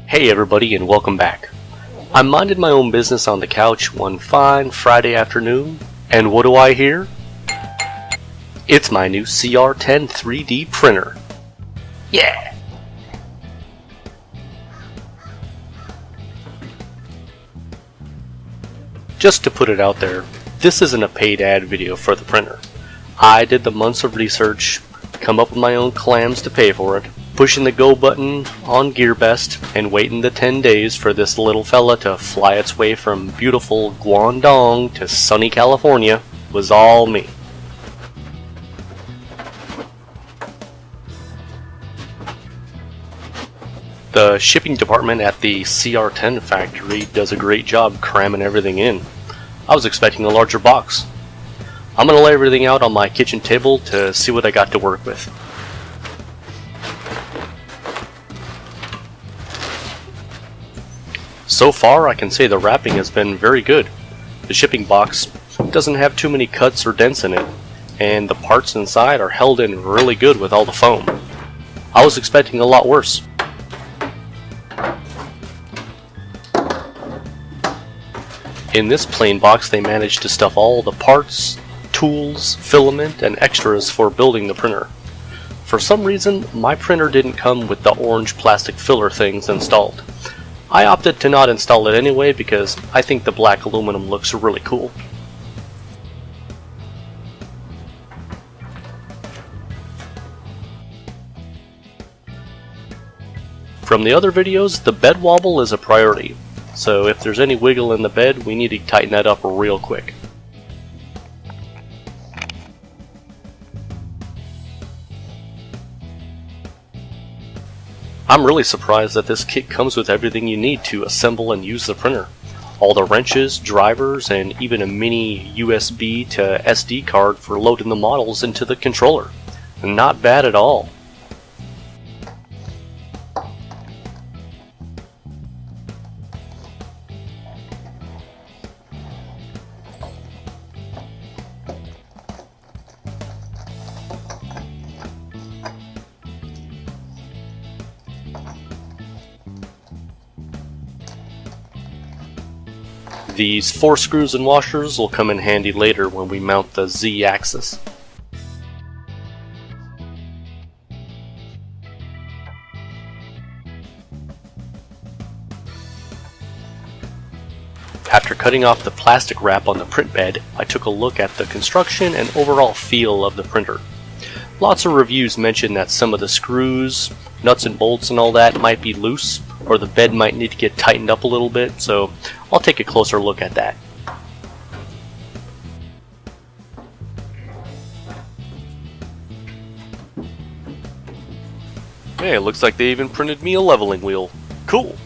Hey everybody, and welcome back. I'm minding my own business on the couch one fine Friday afternoon, and what do I hear? It's my new CR-10 3D printer. Yeah! Just to put it out there, this isn't a paid ad video for the printer. I did the months of research, come up with my own clams to pay for it, pushing the go button on GearBest, and waiting the 10 days for this little fella to fly its way from beautiful Guangdong to sunny California was all me. The shipping department at the CR-10 factory does a great job cramming everything in. I was expecting a larger box. I'm going to lay everything out on my kitchen table to see what I got to work with. So far, I can say the wrapping has been very good. The shipping box doesn't have too many cuts or dents in it, and the parts inside are held in really good with all the foam. I was expecting a lot worse. In this plain box, they managed to stuff all the parts, tools, filament, and extras for building the printer. For some reason, my printer didn't come with the orange plastic filler things installed. I opted to not install it anyway because I think the black aluminum looks really cool. From the other videos, the bed wobble is a priority, so if there's any wiggle in the bed, we need to tighten that up real quick. I'm really surprised that this kit comes with everything you need to assemble and use the printer. All the wrenches, drivers, and even a mini USB to SD card for loading the models into the controller. Not bad at all. These 4 screws and washers will come in handy later when we mount the Z-axis. After cutting off the plastic wrap on the print bed, I took a look at the construction and overall feel of the printer. Lots of reviews mention that some of the screws, nuts and bolts and all that might be loose, or the bed might need to get tightened up a little bit, so I'll take a closer look at that. Hey, it looks like they even printed me a leveling wheel. Cool!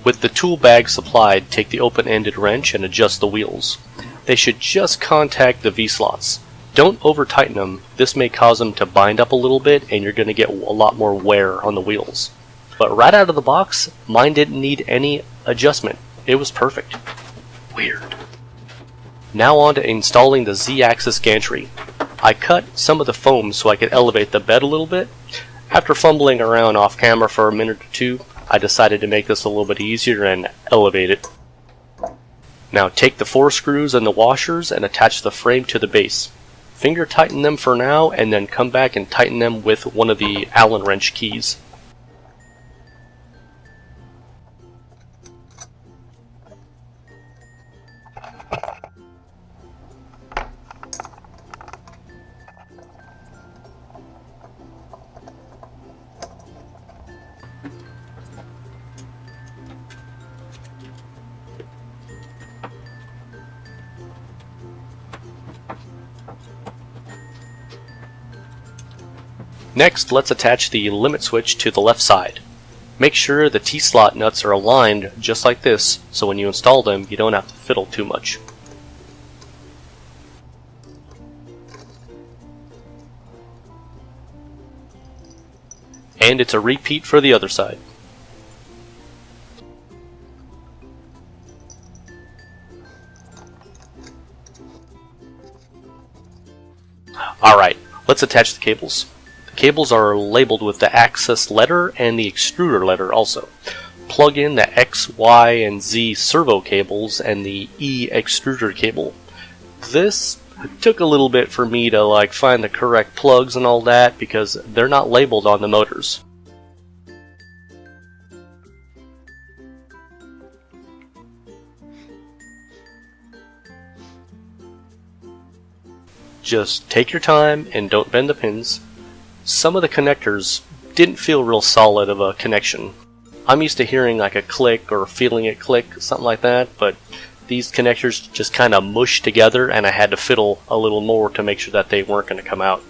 With the tool bag supplied, take the open-ended wrench and adjust the wheels. They should just contact the V-slots. Don't over-tighten them, this may cause them to bind up a little bit and you're going to get a lot more wear on the wheels. But right out of the box, mine didn't need any adjustment. It was perfect. Weird. Now on to installing the Z-axis gantry. I cut some of the foam so I could elevate the bed a little bit. After fumbling around off camera for a minute or two, I decided to make this a little bit easier and elevate it. Now take the 4 screws and the washers and attach the frame to the base. Finger tighten them for now and then come back and tighten them with one of the Allen wrench keys. Next, let's attach the limit switch to the left side. Make sure the T-slot nuts are aligned just like this, so when you install them, you don't have to fiddle too much. And it's a repeat for the other side. Alright, let's attach the cables. Cables are labeled with the axis letter and the extruder letter also. Plug in the X, Y, and Z servo cables and the E extruder cable. This took a little bit for me to find the correct plugs and all that because they're not labeled on the motors. Just take your time and don't bend the pins. Some of the connectors didn't feel real solid of a connection. I'm used to hearing a click or feeling it click, something like that, but these connectors just kind of mushed together and I had to fiddle a little more to make sure that they weren't going to come out.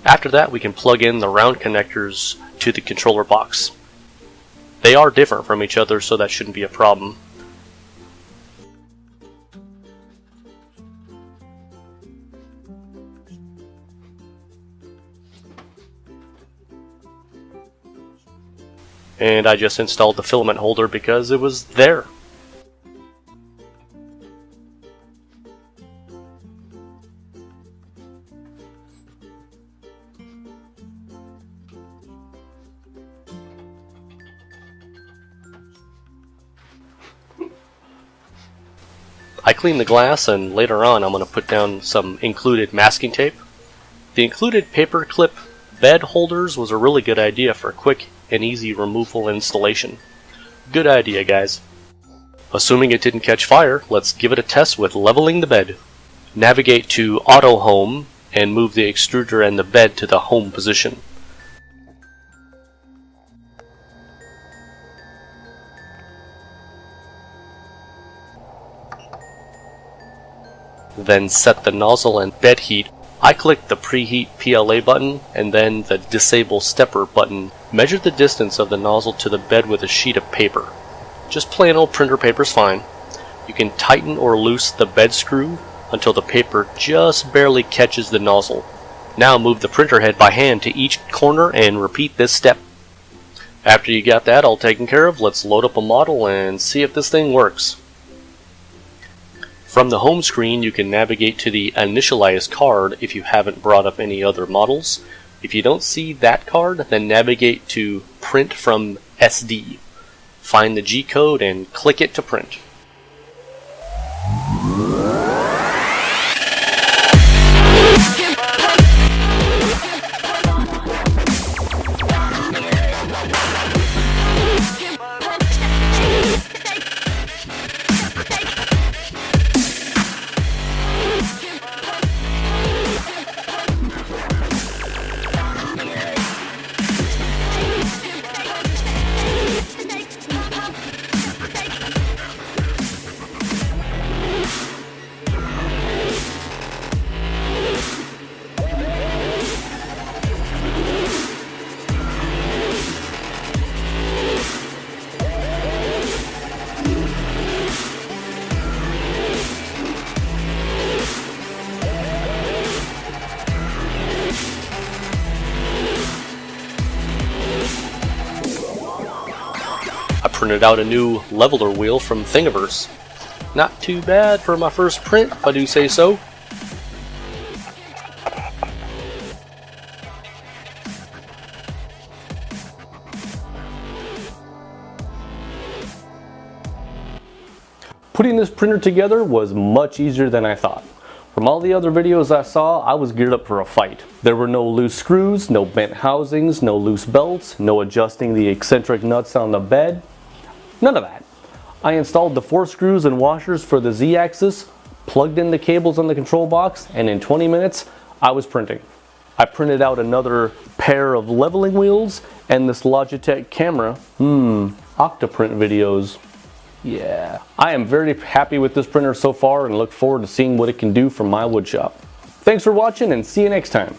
After that, we can plug in the round connectors to the controller box. They are different from each other, so that shouldn't be a problem. And I just installed the filament holder because it was there. I cleaned the glass, and later on I'm going to put down some included masking tape. The included paper clip bed holders was a really good idea for quick and easy removal and installation. Good idea, guys. Assuming it didn't catch fire, let's give it a test with leveling the bed. Navigate to Auto Home and move the extruder and the bed to the home position. Then set the nozzle and bed heat. I clicked the preheat PLA button and then the disable stepper button. Measure the distance of the nozzle to the bed with a sheet of paper. Just plain old printer paper is fine. You can tighten or loose the bed screw until the paper just barely catches the nozzle. Now move the printer head by hand to each corner and repeat this step. After you got that all taken care of, let's load up a model and see if this thing works. From the home screen, you can navigate to the initialize card if you haven't brought up any other models. If you don't see that card, then navigate to print from SD. Find the G code and click it to print. Printed out a new leveler wheel from Thingiverse. Not too bad for my first print, if I do say so. Putting this printer together was much easier than I thought. From all the other videos I saw, I was geared up for a fight. There were no loose screws, no bent housings, no loose belts, no adjusting the eccentric nuts on the bed. None of that. I installed the 4 screws and washers for the Z-axis, plugged in the cables on the control box, and in 20 minutes, I was printing. I printed out another pair of leveling wheels and this Logitech camera. Octoprint videos. Yeah. I am very happy with this printer so far and look forward to seeing what it can do from my woodshop. Thanks for watching and see you next time.